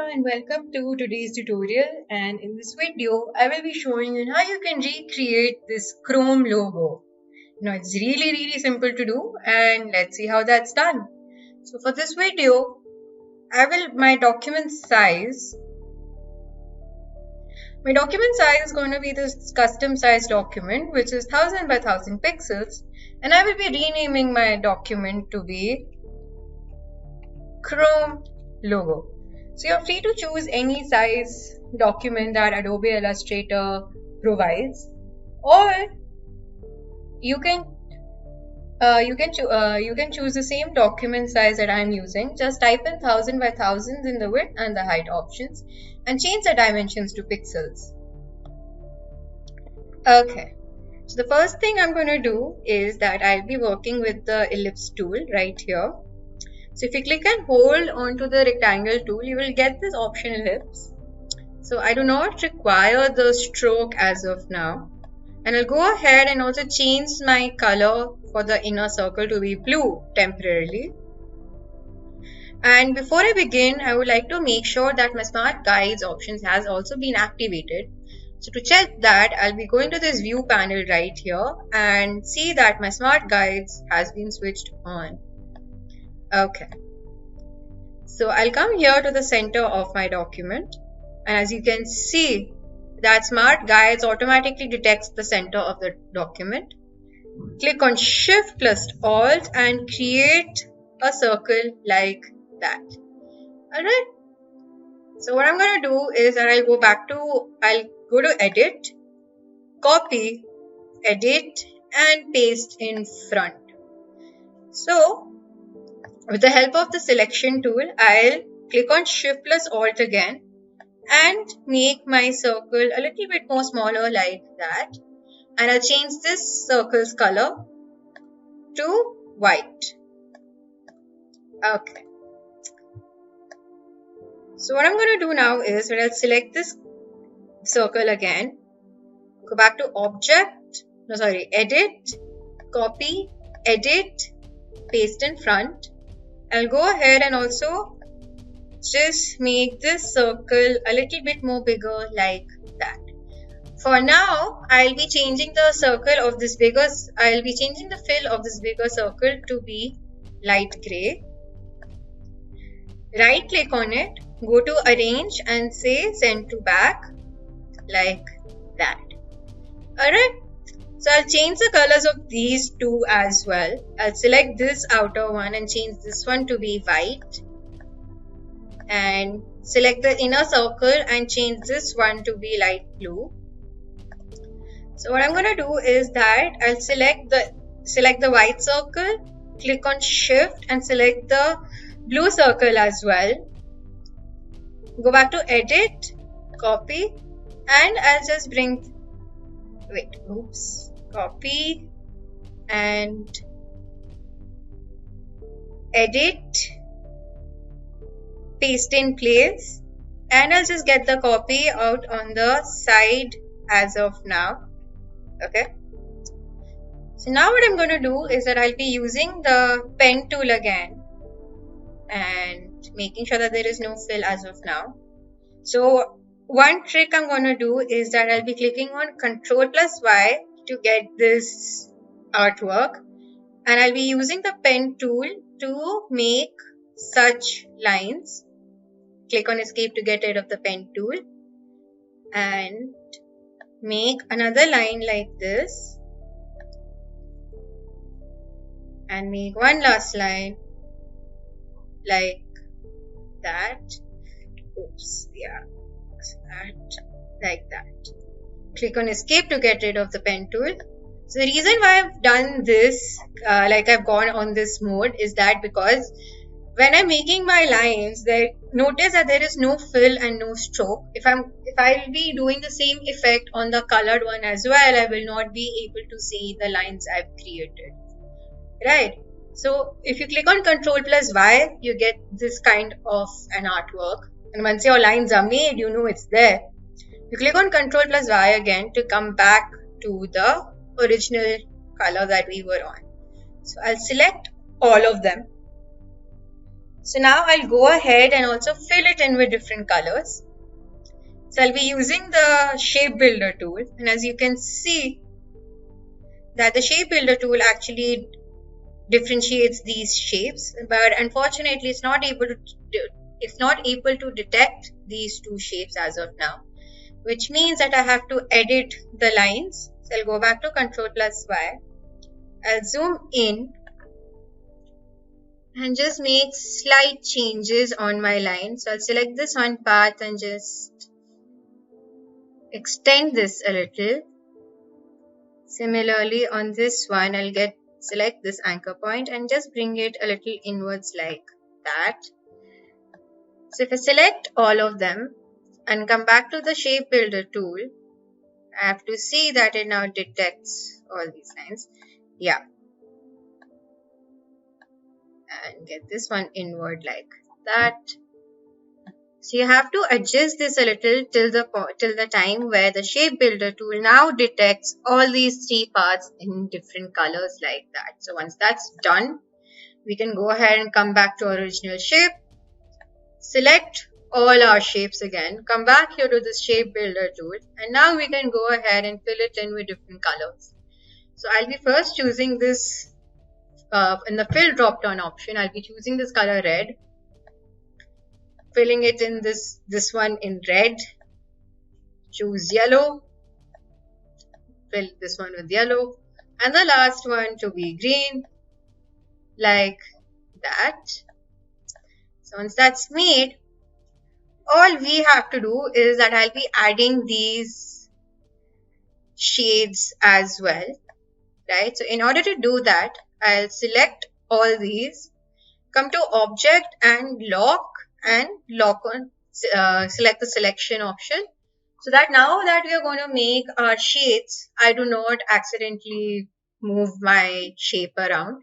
and welcome to today's tutorial, and in this video I will be showing you how you can recreate this Chrome logo. It's really simple to do, and let's see how that's done. So for this video my document size is going to be this custom size document which is 1000 by 1000 pixels, and I will be renaming my document to be Chrome logo. So you're free to choose any size document that Adobe Illustrator provides, or you can choose the same document size that I'm using. Just type in 1000 by 1000 in the width and the height options and change the dimensions to pixels. Okay, so the first thing I'm going to do is that I'll be working with the ellipse tool right here. So if you click and hold onto the rectangle tool, you will get this option ellipse. So I do not require the stroke as of now. And I'll go ahead and also change my color for the inner circle to be blue temporarily. And before I begin, I would like to make sure that my Smart Guides options has also been activated. So to check that, I'll be going to this view panel right here and see that my Smart Guides has been switched on. Okay, so I'll come here to the center of my document, and as you can see that Smart Guides automatically detects the center of the document. Click on Shift plus Alt and create a circle like that. Alright, so what I'm going to do is that I'll go to Edit, Copy, Edit and Paste in front. So with the help of the selection tool, I'll click on Shift plus Alt again and make my circle a little bit more smaller like that. And I'll change this circle's color to white. Okay. So what I'm going to do now is that I'll select this circle again, go back to Edit, Copy, Edit, Paste in front. I'll go ahead and also just make this circle a little bit more bigger like that. For now, I'll be changing the fill of this bigger circle to be light gray. Right click on it, go to Arrange and say Send to Back like that. Alright. So I'll change the colors of these two as well. I'll select this outer one and change this one to be white. And select the inner circle and change this one to be light blue. So what I'm going to do is that I'll select the white circle, click on Shift and select the blue circle as well. Go back to Edit, Copy, and I'll just copy and edit, paste in place, and I'll just get the copy out on the side as of now. Okay, so now what I'm going to do is that I'll be using the pen tool again and making sure that there is no fill as of now. So one trick I'm going to do is that I'll be clicking on Ctrl plus Y to get this artwork, and I'll be using the pen tool to make such lines. Click on Escape to get rid of the pen tool and make another line like this and make one last line like that. Like that. Click on Escape to get rid of the pen tool. So the reason why I've done this, I've gone on this mode, is that because when I'm making my lines, notice that there is no fill and no stroke. If I'll be doing the same effect on the colored one as well, I will not be able to see the lines I've created. Right? So if you click on Ctrl plus Y, you get this kind of an artwork. And once your lines are made, you know it's there. You click on Ctrl plus Y again to come back to the original color that we were on. So I'll select all of them So now I'll go ahead and also fill it in with different colors. So I'll be using the shape builder tool, and as you can see that the shape builder tool actually differentiates these shapes, but unfortunately it's not able to detect these two shapes as of now, which means that I have to edit the lines. So I'll go back to Ctrl+Y. I'll zoom in and just make slight changes on my line. So I'll select this one path and just extend this a little. Similarly on this one, I'll select this anchor point and just bring it a little inwards like that. So if I select all of them and come back to the shape builder tool, I have to see that it now detects all these lines. Yeah. And get this one inward like that. So you have to adjust this a little till the time where the shape builder tool now detects all these three parts in different colors like that. So once that's done, we can go ahead and come back to our original shape, select all our shapes again, come back here to this shape builder tool, and now we can go ahead and fill it in with different colors. So I'll be first choosing this in the fill drop down option. I'll be choosing this color red, filling it in this one in red, choose yellow, fill this one with yellow, and the last one to be green like that. So once that's made, all we have to do is that I'll be adding these shades as well, right? So in order to do that, I'll select all these, come to object and lock on, select the selection option, so that now that we are going to make our shades, I do not accidentally move my shape around.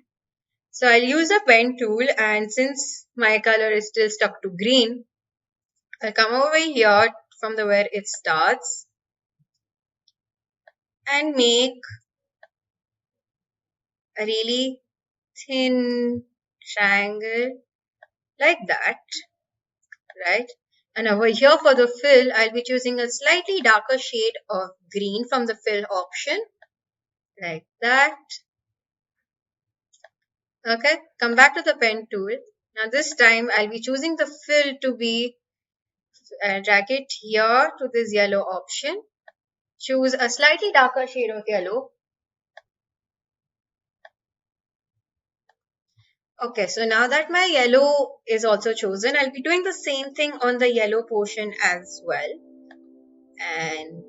So I'll use a pen tool, and since my color is still stuck to green, I'll come over here from where it starts and make a really thin triangle like that, right? And over here for the fill, I'll be choosing a slightly darker shade of green from the fill option, like that. Okay, come back to the pen tool. Now this time I'll be choosing the fill to be, drag it here to this yellow option. Choose a slightly darker shade of yellow. Okay, so now that my yellow is also chosen, I'll be doing the same thing on the yellow portion as well. And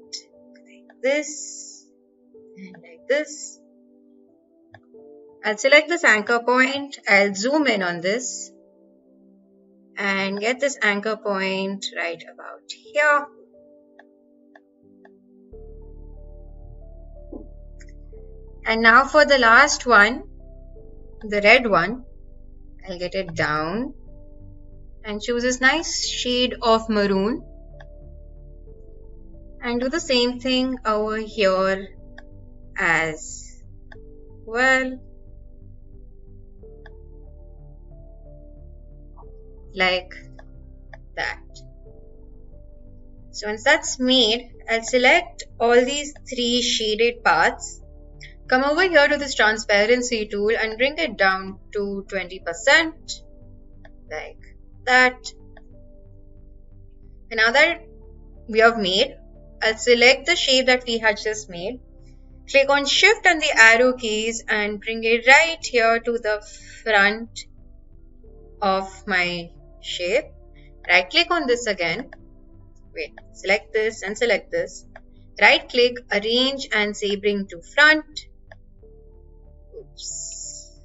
like this, and like this. I'll select this anchor point, I'll zoom in on this and get this anchor point right about here. And now for the last one, the red one, I'll get it down and choose this nice shade of maroon and do the same thing over here as well, like that. So once that's made, I'll select all these three shaded parts, come over here to this transparency tool and bring it down to 20%, like that. And now that we have made, I'll select the shape that we had just made, click on Shift and the arrow keys and bring it right here to the front of my shape. Right click on this again. Wait, select this and select this. Right click, arrange and say bring to front. Oops.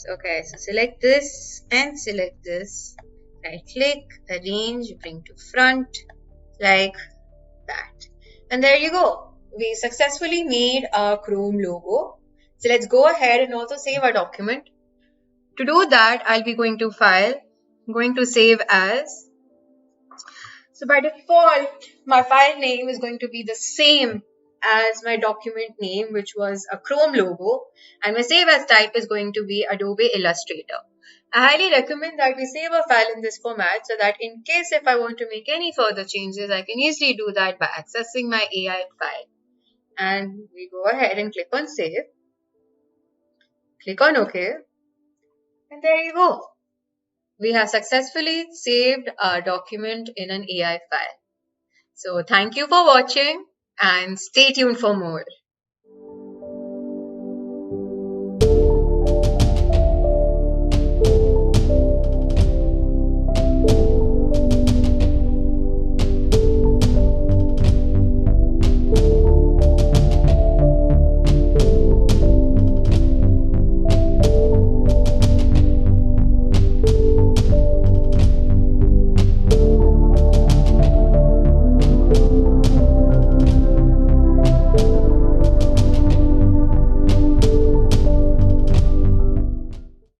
Okay, so select this and select this. Right click, arrange, bring to front, like that. And there you go. We successfully made our Chrome logo. So let's go ahead and also save our document. To do that, I'll be going to File, going to Save As. So by default, my file name is going to be the same as my document name, which was a Chrome logo, and my save as type is going to be Adobe Illustrator. I highly recommend that we save a file in this format so that in case if I want to make any further changes, I can easily do that by accessing my AI file. And we go ahead and click on save, click on OK, and there you go. We have successfully saved our document in an AI file. So thank you for watching and stay tuned for more.